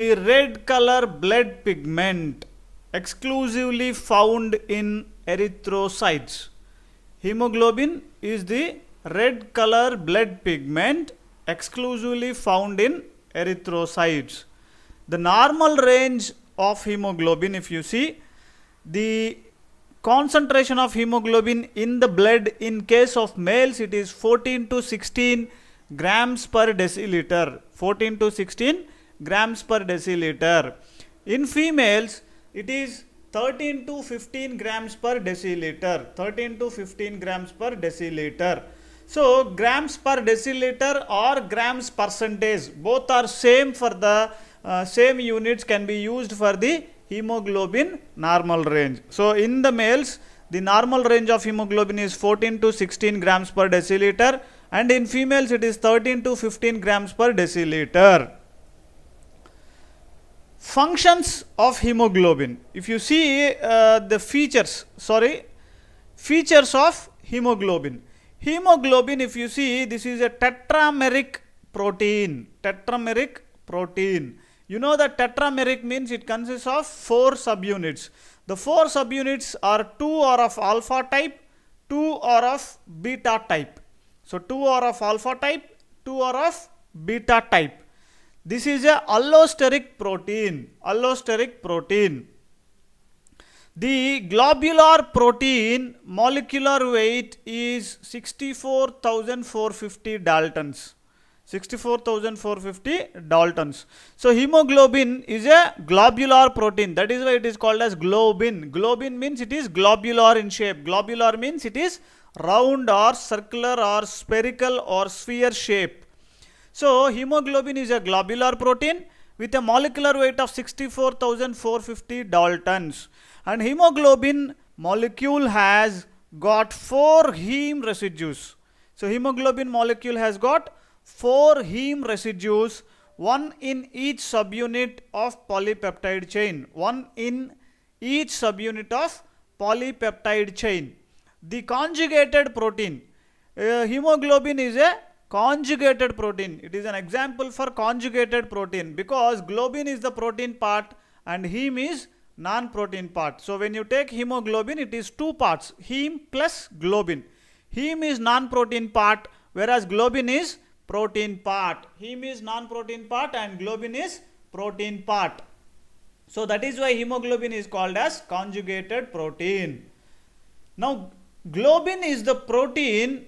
The red color blood pigment exclusively found in erythrocytes. Hemoglobin is the red color blood pigment exclusively found in erythrocytes. The normal range of hemoglobin, if you see, the concentration of hemoglobin in the blood in case of males, it is 14 to 16 grams per deciliter. 14 to 16 grams per deciliter. In females, it is 13 to 15 grams per deciliter. 13 to 15 grams per deciliter. So grams per deciliter or grams percentage, both are same for the same units can be used for the hemoglobin normal range. So in the males, the normal range of hemoglobin is 14 to 16 grams per deciliter, and in females it is 13 to 15 grams per deciliter. Functions of hemoglobin. If you see the features of hemoglobin. Hemoglobin, if you see, this is a tetrameric protein. Tetrameric protein. You know that tetrameric means it consists of 4 subunits. The 4 subunits are 2 are of alpha type, 2 are of beta type. So 2 are of alpha type, 2 are of beta type. This is a allosteric protein. Allosteric protein. The globular protein molecular weight is 64,450 Daltons. 64,450 Daltons. So hemoglobin is a globular protein. That is why it is called as globin. Globin means it is globular in shape. Globular means it is round or circular or spherical or sphere shape. So hemoglobin is a globular protein with a molecular weight of 64,450 Daltons. And hemoglobin molecule has got 4 heme residues. So hemoglobin molecule has got 4 heme residues, 1 in each subunit of polypeptide chain. 1 in each subunit of polypeptide chain. The conjugated protein. Hemoglobin is a conjugated protein. It is an example for conjugated protein because globin is the protein part and heme is non-protein part. So when you take hemoglobin, it is 2 parts, heme plus globin. Heme is non-protein part, whereas globin is protein part. Heme is non-protein part and globin is protein part. So that is why hemoglobin is called as conjugated protein. Now globin is the protein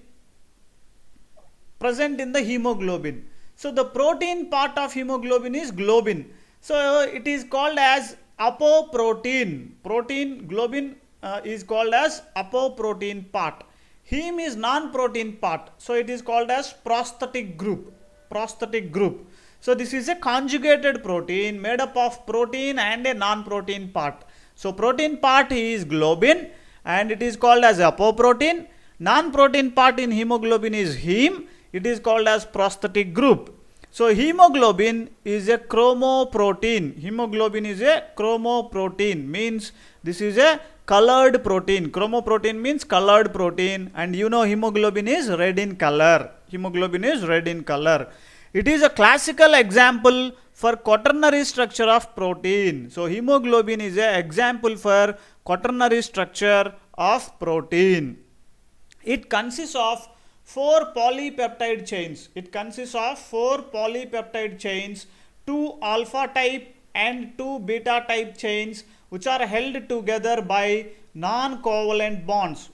present in the hemoglobin. So the protein part of hemoglobin is globin. So it is called as apoprotein. Protein globin is called as apoprotein part. Heme is non-protein part. So it is called as prosthetic group. Prosthetic group. So this is a conjugated protein made up of protein and a non-protein part. So protein part is globin and it is called as apoprotein. Non-protein part in hemoglobin is heme. It is called as prosthetic group. So hemoglobin is a chromoprotein. Hemoglobin is a chromoprotein, means this is a colored protein. Chromoprotein means colored protein, and you know hemoglobin is red in color. Hemoglobin is red in color. It is a classical example for quaternary structure of protein. So hemoglobin is an example for quaternary structure of protein. It consists of 4 polypeptide chains. It consists of 4 polypeptide chains, 2 alpha type and 2 beta type chains, which are held together by non-covalent bonds.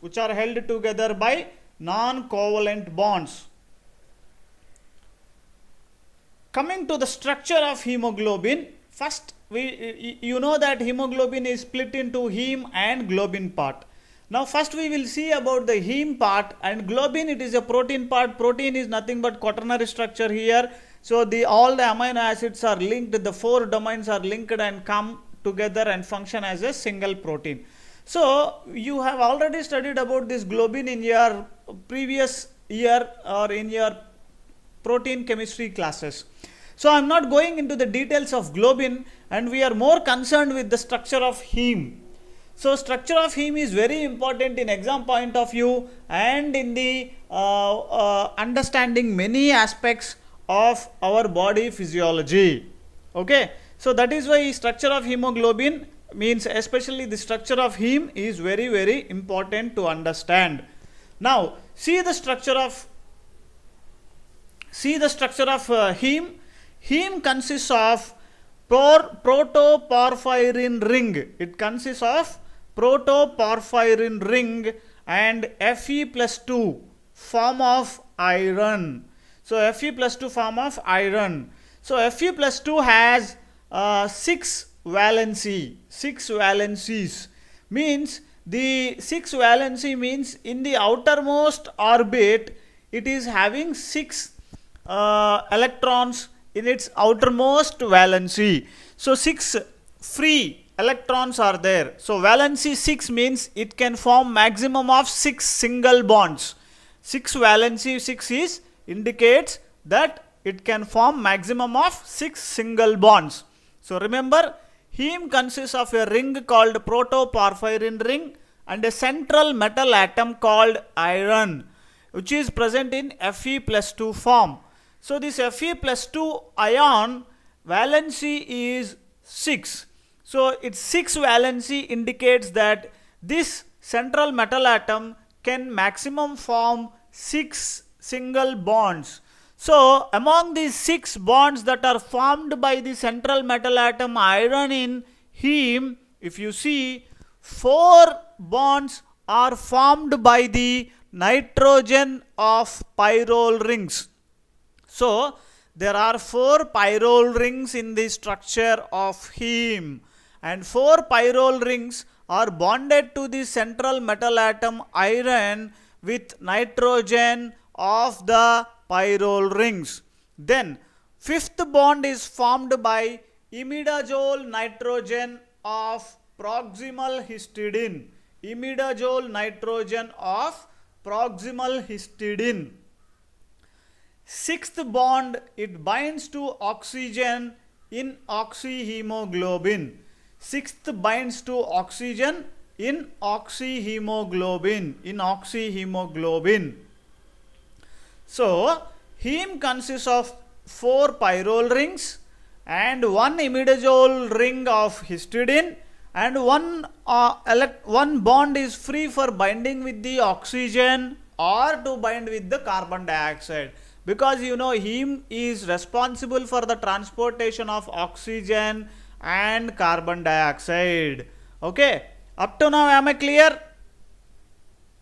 Coming to the structure of hemoglobin, first you know that hemoglobin is split into heme and globin part. Now first we will see about the heme part, and globin, it is a protein part. Protein is nothing but quaternary structure here. So all the amino acids are linked, the 4 domains are linked and come together and function as a single protein. So you have already studied about this globin in your previous year or in your protein chemistry classes. So I am not going into the details of globin, and we are more concerned with the structure of heme. So structure of heme is very important in exam point of view and in the understanding many aspects of our body physiology. Okay. So that is why structure of hemoglobin means, especially the structure of heme is very, very important to understand. Now see the structure of heme. Heme consists of protoporphyrin ring. It consists of protoporphyrin ring and Fe+2 form of iron. So Fe+2 form of iron. So Fe+2 has 6 valencies. Means the 6 valency means in the outermost orbit it is having 6 electrons in its outermost valency. So 6 free electrons are there. So valency 6 means it can form maximum of 6 single bonds. 6 valency 6 is indicates that it can form maximum of 6 single bonds. So remember, heme consists of a ring called protoporphyrin ring and a central metal atom called iron, which is present in Fe+2 form. So this Fe+2 ion valency is 6. So its 6 valency indicates that this central metal atom can maximum form 6 single bonds. So among these 6 bonds that are formed by the central metal atom iron in heme, if you see, 4 bonds are formed by the nitrogen of pyrrole rings. So there are 4 pyrrole rings in the structure of heme, and 4 pyrrole rings are bonded to the central metal atom iron with nitrogen of the pyrrole rings. Then 5th bond is formed by imidazole nitrogen of proximal histidine. Imidazole nitrogen of proximal histidine. 6th bond, it binds to oxygen in oxyhemoglobin. 6th binds to oxygen in oxyhemoglobin. So heme consists of 4 pyrrole rings and 1 imidazole ring of histidine, and one bond is free for binding with the oxygen or to bind with the carbon dioxide, because you know heme is responsible for the transportation of oxygen and carbon dioxide. Okay, up to now am I clear?